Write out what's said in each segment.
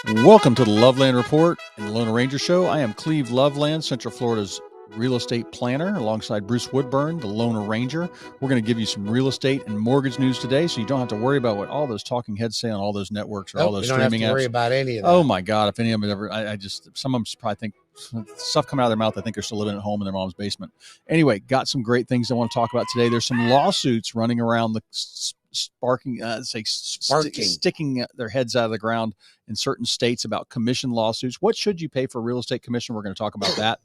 Welcome to the Loveland Report and the Lone Ranger Show. I am Cleve Loveland, Central Florida's real estate planner, alongside Bruce Woodburn, the Lone Ranger. We're going to give you some real estate and mortgage news today, so you don't have to worry about what all those talking heads say on all those networks or all those streaming apps. You don't have to worry about any of that. Oh my God! If any of them ever, I just some of them probably think stuff coming out of their mouth. I think they're still living at home in their mom's basement. Anyway, got some great things I want to talk about today. There's some lawsuits running around the sticking their heads out of the ground in certain states about commission lawsuits. What should you pay for real estate commission? We're going to talk about that.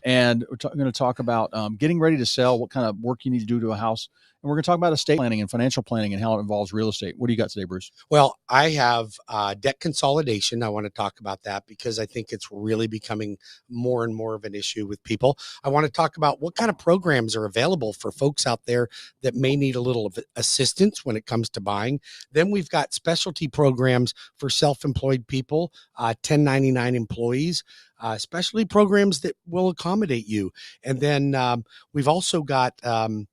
And we're going to talk about getting ready to sell, what kind of work you need to do to a house. And we're going to talk about estate planning and financial planning and how it involves real estate. What do you got today, Bruce? Well, I have debt consolidation. I want to talk about that because I think it's really becoming more and more of an issue with people. I want to talk about what kind of programs are available for folks out there that may need a little of assistance when it comes to buying. Then we've got specialty programs for self-employed people, 1099 employees, specialty programs that will accommodate you. And then we've also got down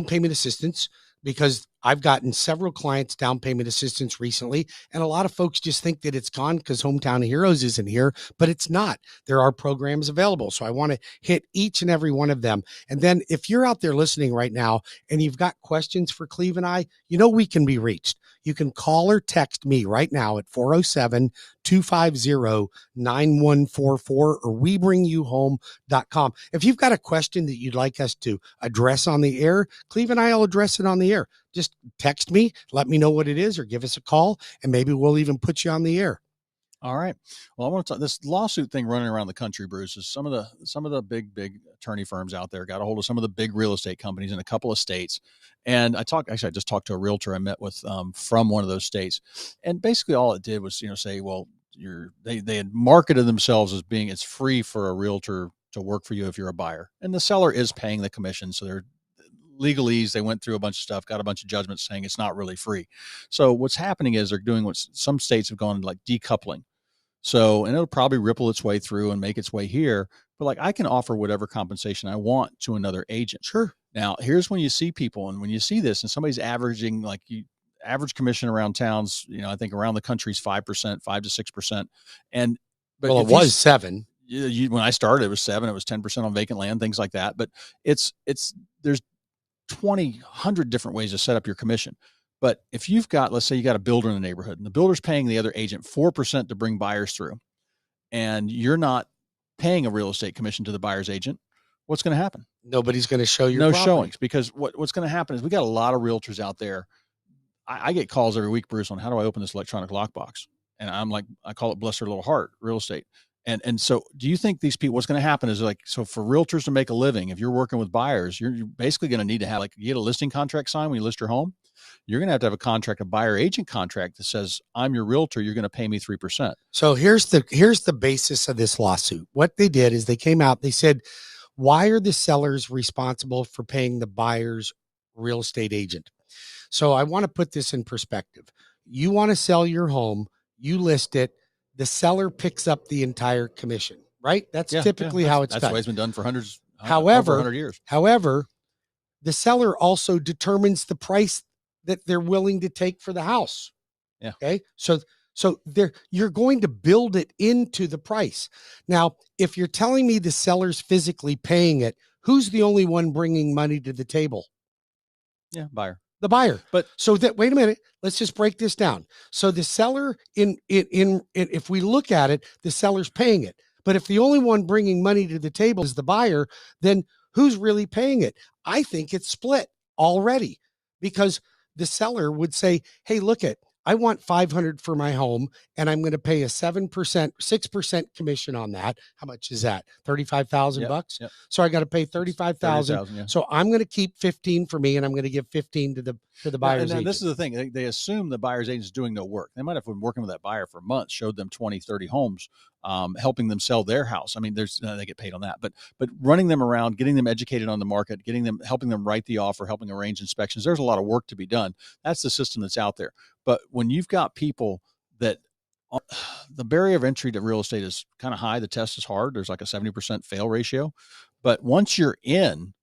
payment assistance, because I've gotten several clients down payment assistance recently, and a lot of folks just think that it's gone because Hometown Heroes isn't here, but it's not. There are programs available. So I want to hit each and every one of them. And then if you're out there listening right now and you've got questions for Cleve and I, you know we can be reached. You can call or text me right now at 407-250-9144 or webringyouhome.com. If you've got a question that you'd like us to address on the air, Cleve and I will address it on the air. Just text me, let me know what it is, or give us a call, and maybe we'll even put you on the air. All right. Well, I want to talk this lawsuit thing running around the country, Bruce, is some of the big attorney firms out there got a hold of some of the big real estate companies in a couple of states. And I just talked to a realtor I met with from one of those states. And basically all it did was, say, well, they had marketed themselves as being, it's free for a realtor to work for you if you're a buyer. And the seller is paying the commission. So they're legalese. They went through a bunch of stuff, got a bunch of judgments saying it's not really free. So what's happening is they're doing what some states have gone like decoupling. So, and it'll probably ripple its way through and make its way here. But like I can offer whatever compensation I want to another agent. Sure. Now, here's when you see people, and when you see this, and somebody's averaging average commission around towns, I think around the country's 5%, 5 to 6%. But it was 7. When I started, it was 7. It was 10% on vacant land, things like that. But there's 100 different ways to set up your commission. But if you've got, let's say you got a builder in the neighborhood and the builder's paying the other agent 4% to bring buyers through, and you're not paying a real estate commission to the buyer's agent, what's going to happen? Nobody's going to show you. No showings, because what's going to happen is we got a lot of realtors out there. I get calls every week, Bruce, on how do I open this electronic lockbox? And I'm like, I call it bless their little heart, real estate. And so do you think these people, what's going to happen is so for realtors to make a living, if you're working with buyers, you're basically going to need to have, you get a listing contract signed when you list your home. You're going to have a contract, a buyer agent contract that says, I'm your realtor. You're going to pay me 3%. So here's the basis of this lawsuit. What they did is they came out, they said, why are the sellers responsible for paying the buyer's real estate agent? So I want to put this in perspective. You want to sell your home, you list it, the seller picks up the entire commission, right? That's typically how it's done. That's the way it's been done for over 100 years. However, the seller also determines the price that they're willing to take for the house. Yeah. Okay. So you're going to build it into the price. Now, if you're telling me the seller's physically paying it, who's the only one bringing money to the table? Yeah, buyer. The buyer. But so that, wait a minute, let's just break this down. So the seller if we look at it, the seller's paying it. But if the only one bringing money to the table is the buyer, then who's really paying it? I think it's split already, because the seller would say, hey, look I want $500 for my home, and I'm going to pay a 6% commission on that. How much is that? $35,000. Yep. So I got to pay $35,000. Yeah. So I'm going to keep 15 for me, and I'm going to give 15 to the buyer's agent. This is the thing. They assume the buyer's agent is doing no work. They might have been working with that buyer for months, showed them 20, 30 homes, helping them sell their house. I mean, they get paid on that, but running them around, getting them educated on the market, helping them write the offer, helping arrange inspections. There's a lot of work to be done. That's the system that's out there. But when you've got people that the barrier of entry to real estate is kind of high, the test is hard. There's like a 70% fail ratio. But once you're in,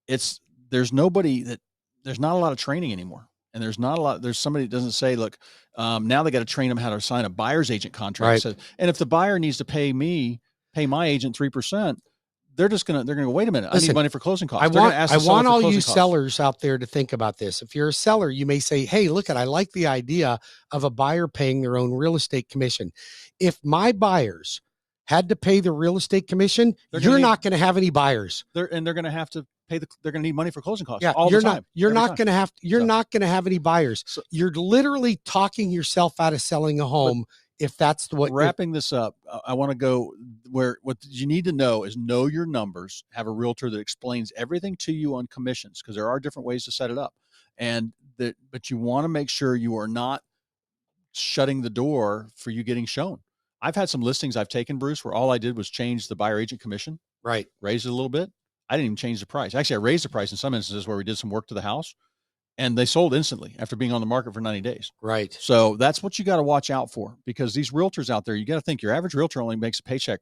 there's not a lot of training anymore. And there's not a lot. There's somebody that doesn't say, look, now they got to train them how to sign a buyer's agent contract. Right. So, and if the buyer needs to pay my agent 3%, they're going to go, wait a minute. Listen, I need money for closing costs. I want all you sellers out there to think about this. If you're a seller, you may say, hey, look, I like the idea of a buyer paying their own real estate commission. If my buyers had to pay the real estate commission, you're not going to have any buyers. They're going to have to pay they're going to need money for closing costs. Yeah, all the time. You're not going to have any buyers. So, you're literally talking yourself out of selling a home. If that's what wrapping this up, I want to go where what you need to know is know your numbers, have a realtor that explains everything to you on commissions, because there are different ways to set it up. But you want to make sure you are not shutting the door for you getting shown. I've had some listings I've taken, Bruce, where all I did was change the buyer agent commission, right? Raised it a little bit. I didn't even change the price. Actually, I raised the price in some instances where we did some work to the house, and they sold instantly after being on the market for 90 days. Right. So that's what you got to watch out for, because these realtors out there, you got to think your average realtor only makes a paycheck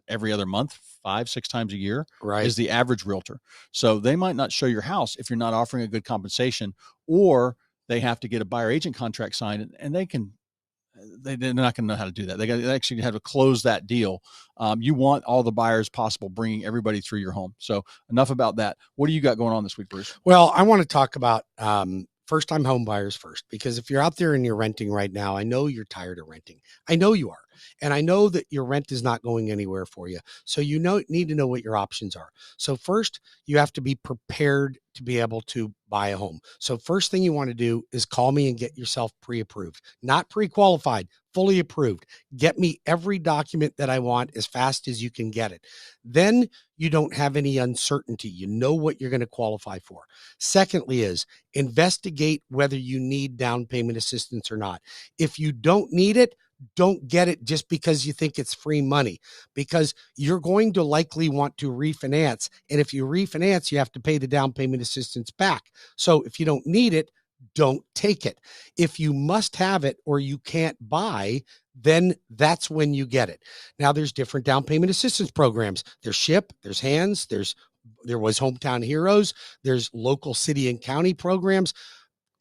every other month, 5-6 times a year, right, is the average realtor. So they might not show your house if you're not offering a good compensation, or they have to get a buyer agent contract signed, and they're not going to know how to do that. They actually have to close that deal. You want all the buyers possible, bringing everybody through your home. So enough about that. What do you got going on this week, Bruce? Well, I want to talk about first-time home buyers first, because if you're out there and you're renting right now, I know you're tired of renting. I know you are. And I know that your rent is not going anywhere for you. So you need to know what your options are. So first, you have to be prepared to be able to buy a home. So first thing you want to do is call me and get yourself pre-approved, not pre-qualified, fully approved. Get me every document that I want as fast as you can get it. Then you don't have any uncertainty. You know what you're going to qualify for. Secondly is investigate whether you need down payment assistance or not. If you don't need it, don't get it just because you think it's free money, because you're going to likely want to refinance. And if you refinance, you have to pay the down payment assistance back. So if you don't need it, don't take it. If you must have it or you can't buy, then that's when you get it. Now there's different down payment assistance programs. There's SHIP, there's HANDS, there was Hometown Heroes, there's local city and county programs.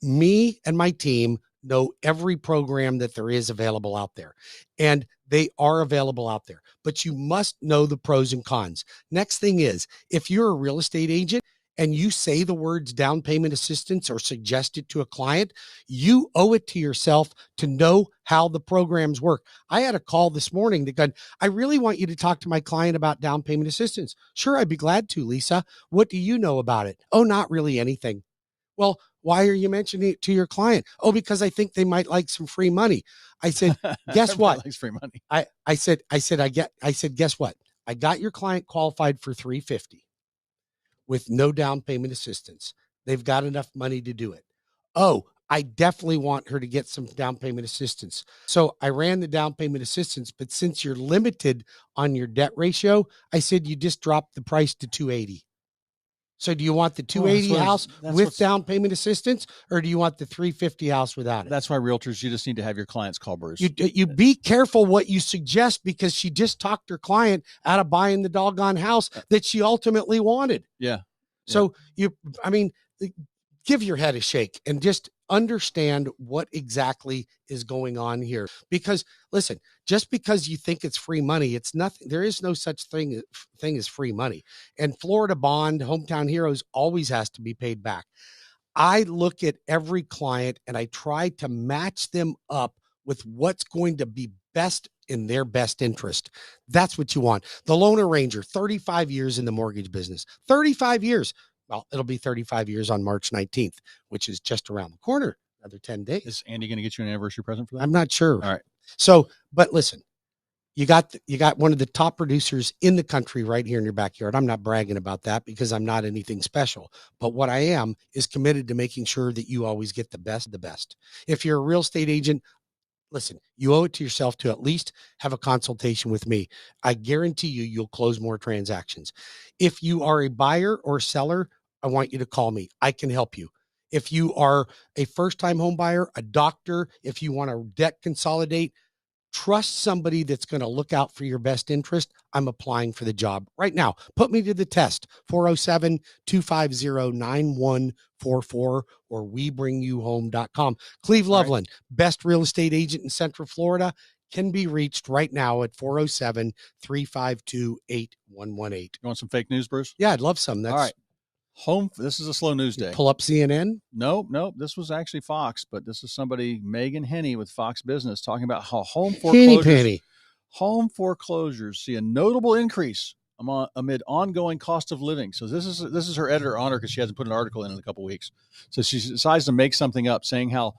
Me and my team know every program that there is available out there, and they are available out there, but you must know the pros and cons. Next thing is, if you're a real estate agent and you say the words down payment assistance or suggest it to a client, you owe it to yourself to know how the programs work. I had a call this morning that said, I really want you to talk to my client about down payment assistance. Sure, I'd be glad to, Lisa. What do you know about it? Oh, not really anything. Well, why are you mentioning it to your client? Oh, because I think they might like some free money. I said, guess what? Likes free money. I said, guess what? I got your client qualified for $350 with no down payment assistance. They've got enough money to do it. Oh, I definitely want her to get some down payment assistance. So I ran the down payment assistance, but since you're limited on your debt ratio, I said, you just dropped the price to $280. So do you want the $280 house with down payment assistance, or do you want the $350 house without it? That's why realtors, you just need to have your clients call Bruce. You be careful what you suggest, because she just talked her client out of buying the doggone house that she ultimately wanted. Yeah. So give your head a shake and just understand what exactly is going on here. Because listen, just because you think it's free money, it's nothing. There is no such thing as free money. And Florida Bond, Hometown Heroes always has to be paid back. I look at every client and I try to match them up with what's going to be best in their best interest. That's what you want. The Loan Arranger, 35 years in the mortgage business, 35 years. Well, it'll be 35 years on March 19th, which is just around the corner, another 10 days. Is Andy going to get you an anniversary present for that? I'm not sure. All right. So, but listen, you got one of the top producers in the country right here in your backyard. I'm not bragging about that because I'm not anything special, but what I am is committed to making sure that you always get the best of the best. If you're a real estate agent, listen, you owe it to yourself to at least have a consultation with me. I guarantee you'll close more transactions. If you are a buyer or seller, I want you to call me. I can help you. If you are a first-time home buyer, a doctor, if you want to debt consolidate, Trust somebody that's going to look out for your best interest. I'm applying for the job right now. Put me to the test. 407-250-9144 or webringyouhome.com. Cleve Loveland, best real estate agent in Central Florida, can be reached right now at 407-352-8118. You want some fake news, Bruce? Yeah, I'd love some. That's all right. This is a slow news day. Pull up CNN. Nope. This was actually Fox, but this is somebody, Megan Henney with Fox Business, talking about how home foreclosures see a notable increase amid ongoing cost of living. So this is her editor on her because she hasn't put an article in a couple of weeks. So she decides to make something up, saying how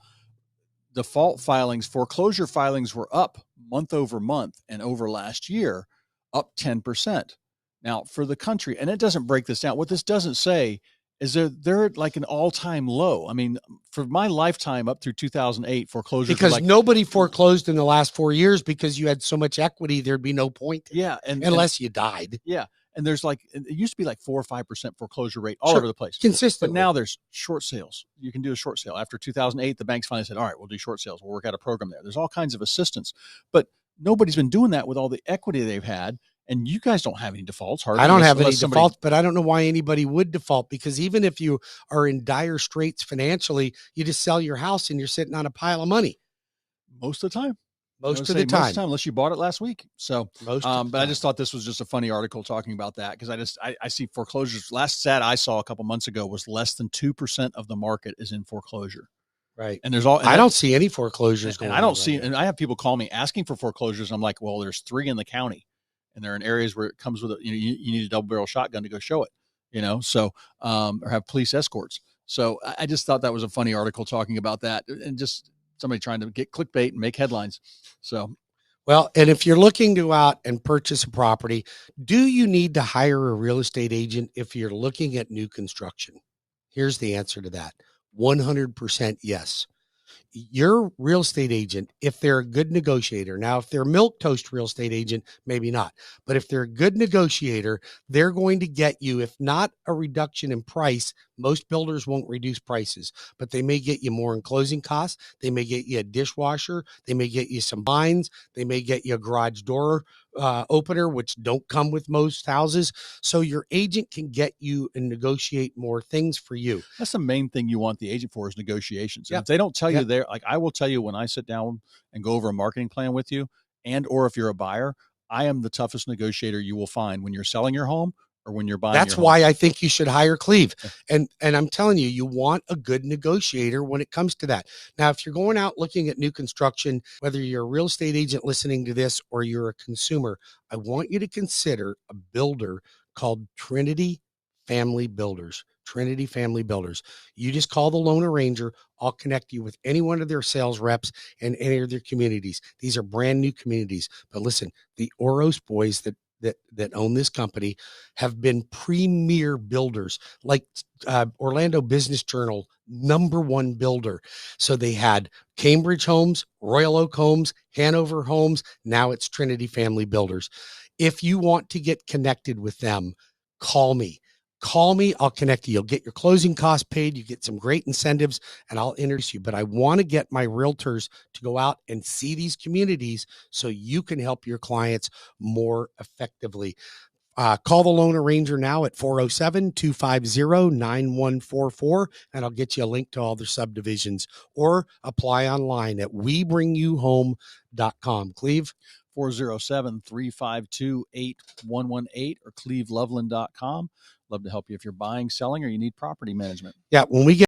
foreclosure filings were up month over month and over last year, up 10%. Now, for the country, and it doesn't break this down, what this doesn't say is they're at like an all-time low. I mean, for my lifetime up through 2008, foreclosures because nobody foreclosed in the last 4 years because you had so much equity, there'd be no point. Yeah, unless you died. Yeah, and there's it used to be like 4 or 5% foreclosure rate all over the place, consistently. But now there's short sales. You can do a short sale. After 2008, the banks finally said, "All right, we'll do short sales. We'll work out a program there." There's all kinds of assistance, but nobody's been doing that with all the equity they've had. And you guys don't have any defaults, hardly. I don't have any defaults, but I don't know why anybody would default, because even if you are in dire straits financially, you just sell your house and you're sitting on a pile of money. Most of the time. Most of the time, unless you bought it last week. So, but I just thought this was just a funny article talking about that, because I see foreclosures. Last stat I saw a couple months ago was less than 2% of the market is in foreclosure. Right. And I don't see any foreclosures going on. I don't see, and I have people call me asking for foreclosures. I'm like, well, there's 3 in the county. And they're in areas where it comes with you need a double barrel shotgun to go show it, so, or have police escorts. So I just thought that was a funny article talking about that, and just somebody trying to get clickbait and make headlines. So, well, and if you're looking to go out and purchase a property, do you need to hire a real estate agent if you're looking at new construction? Here's the answer to that. 100% yes. Your real estate agent, if they're a good negotiator, now if they're a milquetoast real estate agent, maybe not, but if they're a good negotiator, they're going to get you, if not a reduction in price. Most builders won't reduce prices, but they may get you more in closing costs. They may get you a dishwasher. They may get you some blinds. They may get you a garage door opener, which don't come with most houses. So your agent can get you and negotiate more things for you. That's the main thing you want the agent for, is negotiations. And if they don't tell you there, like I will tell you when I sit down and go over a marketing plan with you, or if you're a buyer, I am the toughest negotiator you will find when you're selling your home or when you're buying. That's why I think you should hire Cleve. And I'm telling you, you want a good negotiator when it comes to that. Now, if you're going out looking at new construction, whether you're a real estate agent listening to this or you're a consumer, I want you to consider a builder called Trinity Family Builders. Trinity Family Builders. You just call the Loan Arranger. I'll connect you with any one of their sales reps and any of their communities. These are brand new communities. But listen, the Oros boys that own this company have been premier builders, like Orlando Business Journal #1 builder. So they had Cambridge Homes, Royal Oak Homes, Hanover Homes. Now it's Trinity Family Builders. If you want to get connected with them, call me. I'll connect you. You'll get your closing costs paid. You get some great incentives, and I'll introduce you. But I want to get my realtors to go out and see these communities so you can help your clients more effectively. Call the Loan Arranger now at 407-250-9144, and I'll get you a link to all their subdivisions, or apply online at webringyouhome.com. Cleve? 407-352-8118 or cleveloveland.com. Love to help you if you're buying, selling, or you need property management. Yeah, when we get